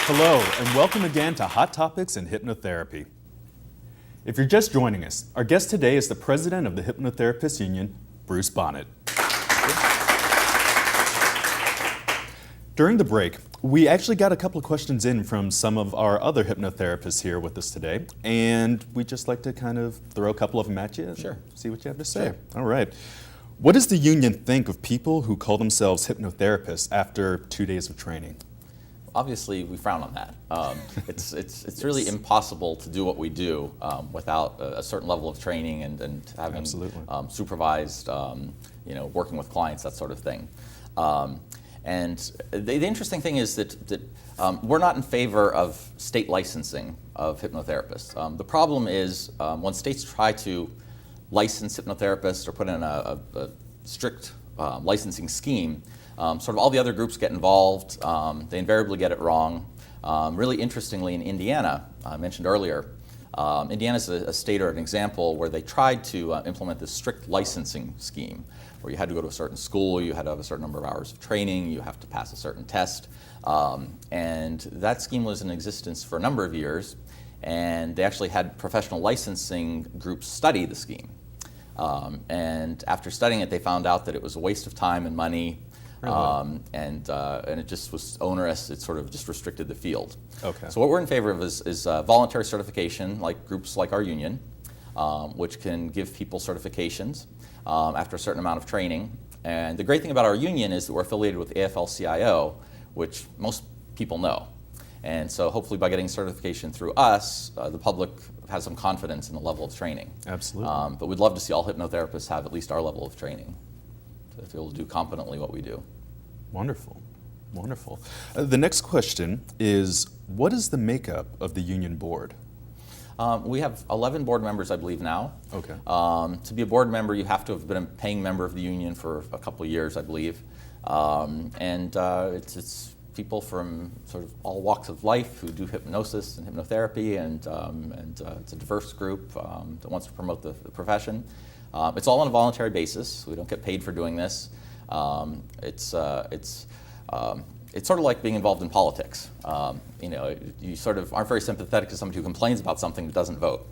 Hello, and welcome again to Hot Topics in Hypnotherapy. If you're just joining us, our guest today is the president of the Hypnotherapists Union, Bruce Bonnett. During the break, we actually got a couple of questions in from some of our other hypnotherapists here with us today, and we'd just like to kind of throw a couple of them at you and Sure. see what you have to say. Sure. All right. What does the union think of people who call themselves hypnotherapists after 2 days of training? Obviously, we frown on that. It's really impossible to do what we do without a certain level of training and having Absolutely. Supervised, working with clients, that sort of thing. And the interesting thing is that we're not in favor of state licensing of hypnotherapists. The problem is when states try to license hypnotherapists or put in a strict licensing scheme, sort of all the other groups get involved. They invariably get it wrong. Really interestingly, in Indiana, I mentioned earlier, Indiana's a state or an example where they tried to implement this strict licensing scheme, where you had to go to a certain school, you had to have a certain number of hours of training, you have to pass a certain test. And that scheme was in existence for a number of years, and they actually had professional licensing groups study the scheme. And after studying it, they found out that it was a waste of time and money. Really? And it just was onerous. It sort of just restricted the field. Okay. So what we're in favor of is voluntary certification, like groups like our union, which can give people certifications after a certain amount of training. And the great thing about our union is that we're affiliated with AFL-CIO, which most people know. And so hopefully by getting certification through us, the public has some confidence in the level of training. Absolutely. But we'd love to see all hypnotherapists have at least our level of training to be able to do competently what we do. Wonderful, wonderful. The next question is, what is the makeup of the union board? We have 11 board members, I believe, now. Okay. To be a board member, you have to have been a paying member of the union for a couple of years, I believe. It's people from sort of all walks of life who do hypnosis and hypnotherapy, and it's a diverse group that wants to promote the profession. It's all on a voluntary basis. We don't get paid for doing this. It's sort of like being involved in politics. You sort of aren't very sympathetic to somebody who complains about something but doesn't vote.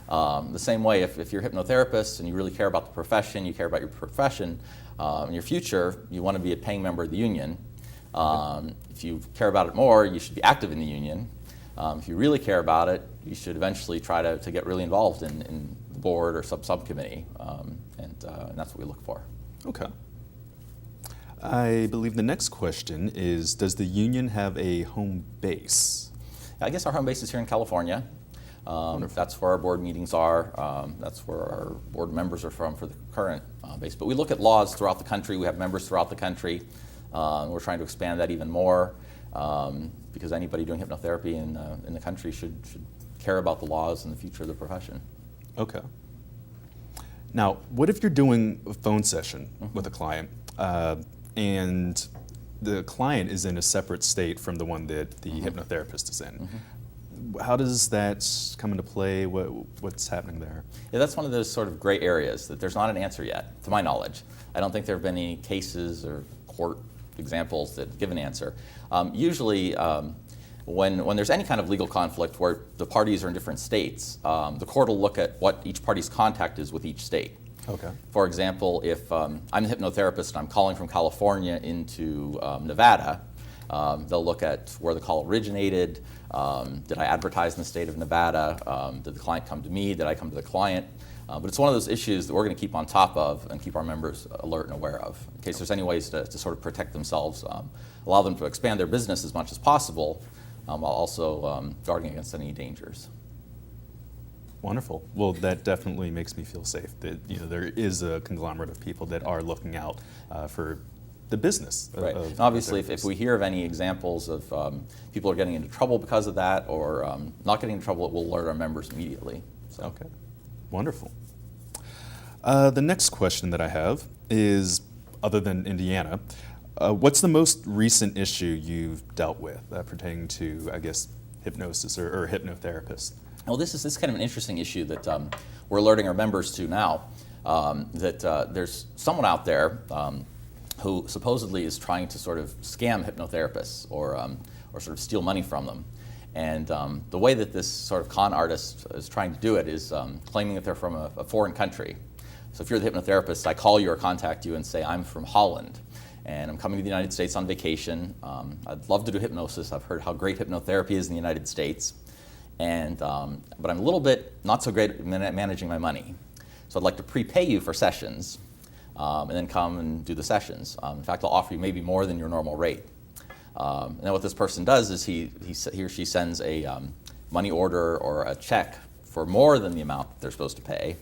The same way, if you're a hypnotherapist and you really care about the profession, you care about your profession, in your future, you want to be a paying member of the union. If you care about it more, you should be active in the union. If you really care about it, you should eventually try to get really involved in the board or subcommittee, and that's what we look for. Okay. I believe the next question is, does the union have a home base? I guess our home base is here in California. That's where our board meetings are. That's where our board members are from for the current base. But we look at laws throughout the country. We have members throughout the country. We're trying to expand that even more because anybody doing hypnotherapy in the country should care about the laws and the future of the profession. Okay. Now, what if you're doing a phone session with a client and the client is in a separate state from the one that the hypnotherapist is in? How does that come into play? What's happening there? Yeah, that's one of those sort of gray areas that there's not an answer yet, to my knowledge. I don't think there have been any cases or court examples that give an answer. Usually, when there's any kind of legal conflict where the parties are in different states, the court will look at what each party's contact is with each state. Okay. For example, if I'm a hypnotherapist and I'm calling from California into Nevada, they'll look at where the call originated. Did I advertise in the state of Nevada? Did the client come to me? Did I come to the client? But it's one of those issues that we're going to keep on top of and keep our members alert and aware of in case there's any ways to sort of protect themselves, allow them to expand their business as much as possible, while also guarding against any dangers. Wonderful. Well, that definitely makes me feel safe that there is a conglomerate of people that are looking out for the business. Right. And obviously, if we hear of any examples of people are getting into trouble because of that or not getting into trouble, it will alert our members immediately. So. Okay. Wonderful. The next question that I have is, other than Indiana, what's the most recent issue you've dealt with pertaining to, I guess, hypnosis or hypnotherapists? Well, this is kind of an interesting issue that we're alerting our members to now, that there's someone out there who supposedly is trying to sort of scam hypnotherapists or sort of steal money from them. And the way that this sort of con artist is trying to do it is claiming that they're from a foreign country. So if you're the hypnotherapist, I call you or contact you and say, I'm from Holland, and I'm coming to the United States on vacation. I'd love to do hypnosis. I've heard how great hypnotherapy is in the United States, and but I'm a little bit not so great at managing my money. So I'd like to prepay you for sessions, and then come and do the sessions. In fact, I'll offer you maybe more than your normal rate. And then what this person does is he or she sends a money order or a check for more than the amount that they're supposed to pay,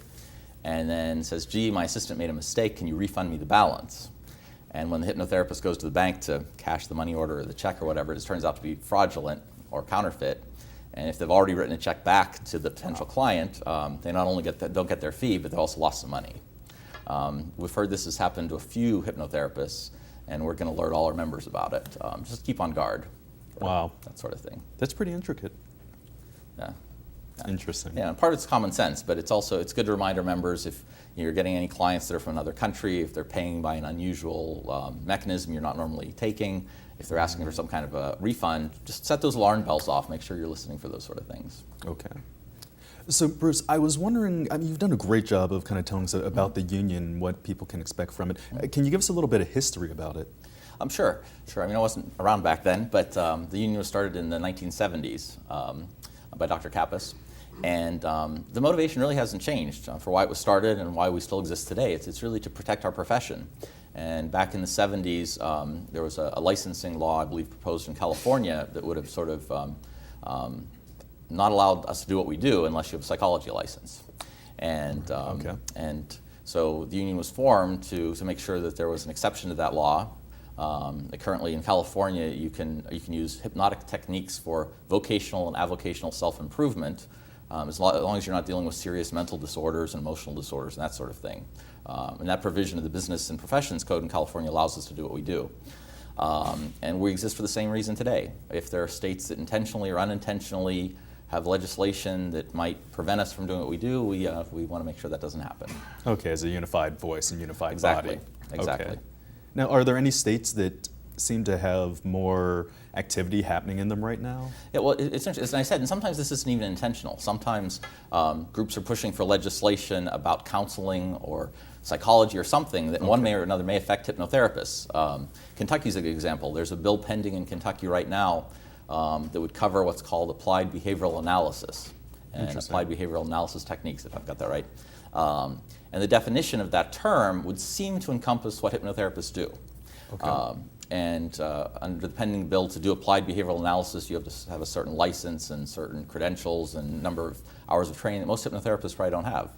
and then says, gee, my assistant made a mistake, can you refund me the balance? And when the hypnotherapist goes to the bank to cash the money order or the check or whatever, it turns out to be fraudulent or counterfeit. And if they've already written a check back to the potential client, they not only don't get their fee, but they also lost some money. We've heard this has happened to a few hypnotherapists, and we're going to alert all our members about it. Just keep on guard. Wow. That sort of thing. That's pretty intricate. Yeah. Interesting. Yeah, and part of it's common sense, but it's good to remind our members if you're getting any clients that are from another country, if they're paying by an unusual mechanism you're not normally taking, if they're asking for some kind of a refund, just set those alarm bells off. Make sure you're listening for those sort of things. Okay. So Bruce, I was wondering, you've done a great job of kind of telling us about the union, what people can expect from it. Can you give us a little bit of history about it? Sure. I mean, I wasn't around back then, but the union was started in the 1970s by Dr. Kappas. And the motivation really hasn't changed for why it was started and why we still exist today. It's really to protect our profession. And back in the 70s, there was a licensing law, I believe, proposed in California that would have sort of not allowed us to do what we do unless you have a psychology license. And so the union was formed to make sure that there was an exception to that law. Currently in California, you can use hypnotic techniques for vocational and avocational self-improvement, as long as you're not dealing with serious mental disorders and emotional disorders and that sort of thing. And that provision of the Business and Professions Code in California allows us to do what we do. And we exist for the same reason today. If there are states that intentionally or unintentionally have legislation that might prevent us from doing what we do, we want to make sure that doesn't happen. Okay, as a unified voice and unified body. Exactly. Okay. Now, are there any states that seem to have more activity happening in them right now? Yeah, well, it's interesting. As I said, and sometimes this isn't even intentional. Sometimes groups are pushing for legislation about counseling or psychology or something that in one way or another may affect hypnotherapists. Kentucky's a good example. There's a bill pending in Kentucky right now that would cover what's called applied behavioral analysis and applied behavioral analysis techniques, if I've got that right. And the definition of that term would seem to encompass what hypnotherapists do. Okay. Under the pending bill, to do applied behavioral analysis, you have to have a certain license and certain credentials and number of hours of training that most hypnotherapists probably don't have.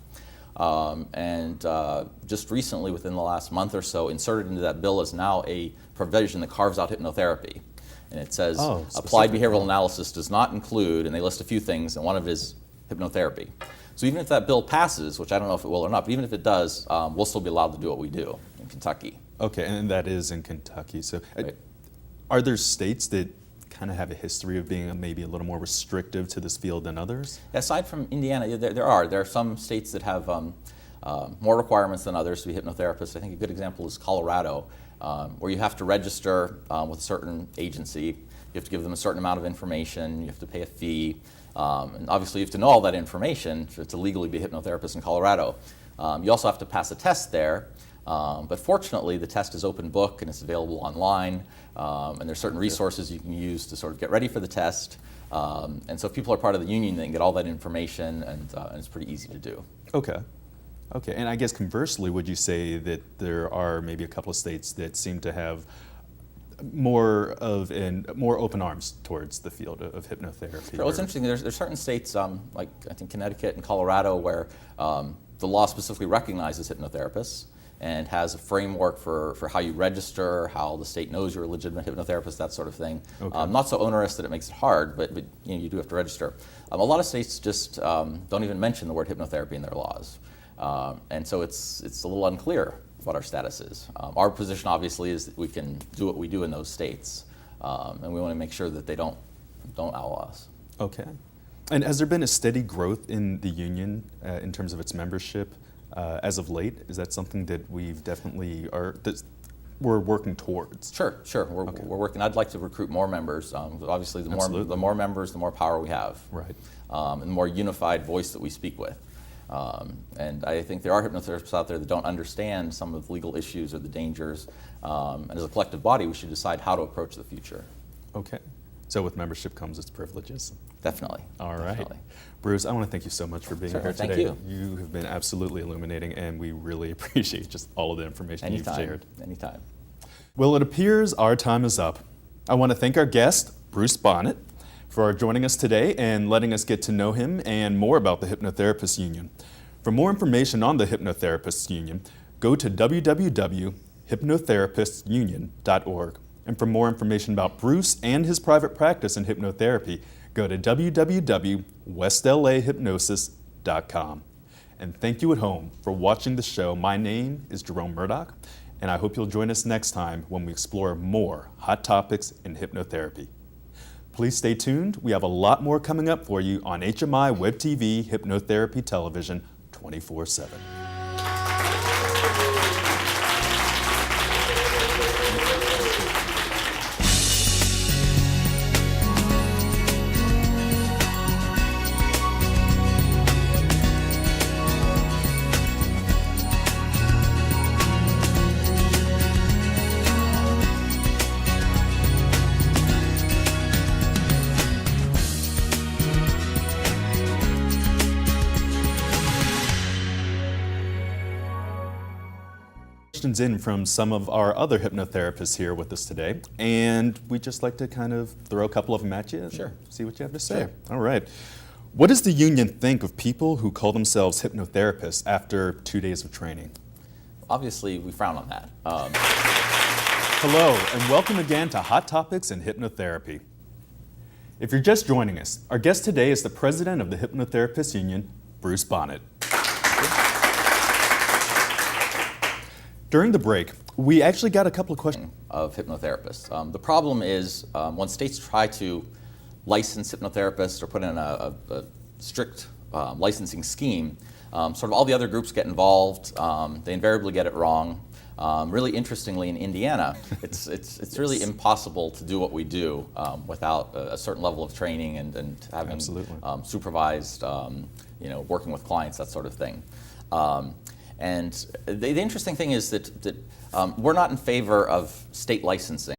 Just recently, within the last month or so, inserted into that bill is now a provision that carves out hypnotherapy. And it says applied behavioral analysis does not include, and they list a few things, and one of it is hypnotherapy. So even if that bill passes, which I don't know if it will or not, but even if it does, we'll still be allowed to do what we do in Kentucky. Okay, and that is in Kentucky. So Right. Are there states that kind of have a history of being maybe a little more restrictive to this field than others? Aside from Indiana, there are some states that have more requirements than others to be hypnotherapists. I think a good example is Colorado, where you have to register with a certain agency. You have to give them a certain amount of information. You have to pay a fee. And obviously, you have to know all that information to legally be a hypnotherapist in Colorado. You also have to pass a test there. But fortunately, the test is open book and it's available online. And there's certain resources you can use to sort of get ready for the test. And so if people are part of the union, they can get all that information, and it's pretty easy to do. Okay. Okay, and I guess conversely, would you say that there are maybe a couple of states that seem to have more open arms towards the field of hypnotherapy? Sure. Well, it's interesting. There's certain states, like I think Connecticut and Colorado, where the law specifically recognizes hypnotherapists and has a framework for how you register, how the state knows you're a legitimate hypnotherapist, that sort of thing. Okay. Not so onerous that it makes it hard, but you do have to register. A lot of states just don't even mention the word hypnotherapy in their laws, and so it's a little unclear what our status is. Our position, obviously, is that we can do what we do in those states, and we want to make sure that they don't outlaw us. Okay. And has there been a steady growth in the union in terms of its membership as of late? Is that something that we've definitely we're working towards? Sure. We're working. I'd like to recruit more members. Obviously, the more members, the more power we have. Right. And the more unified voice that we speak with. And I think there are hypnotherapists out there that don't understand some of the legal issues or the dangers. And as a collective body, we should decide how to approach the future. Okay. So with membership comes its privileges. Definitely. All right. Definitely. Bruce, I want to thank you so much for being here today. Thank you. You have been absolutely illuminating, and we really appreciate just all of the information you've shared. Anytime. Well, it appears our time is up. I want to thank our guest, Bruce Bonnett, for joining us today and letting us get to know him and more about the Hypnotherapists Union. For more information on the Hypnotherapists Union, go to www.hypnotherapistunion.org. And for more information about Bruce and his private practice in hypnotherapy, go to www.westlahypnosis.com. And thank you at home for watching the show. My name is Jerome Murdock, and I hope you'll join us next time when we explore more hot topics in hypnotherapy. Please stay tuned. We have a lot more coming up for you on HMI Web TV Hypnotherapy Television 24/7. In from some of our other hypnotherapists here with us today, and we'd just like to kind of throw a couple of them at you and see what you have to say. Sure. All right. What does the union think of people who call themselves hypnotherapists after 2 days of training? Obviously, we frown on that. Hello, and welcome again to Hot Topics in Hypnotherapy. If you're just joining us, our guest today is the president of the Hypnotherapists Union, Bruce Bonnett. During the break, we actually got a couple of questions Of hypnotherapists. The problem is when states try to license hypnotherapists or put in a strict licensing scheme, sort of all the other groups get involved. They invariably get it wrong. Really interestingly, in Indiana, it's really impossible to do what we do without a certain level of training and having supervised, working with clients, that sort of thing. And the interesting thing is that we're not in favor of state licensing.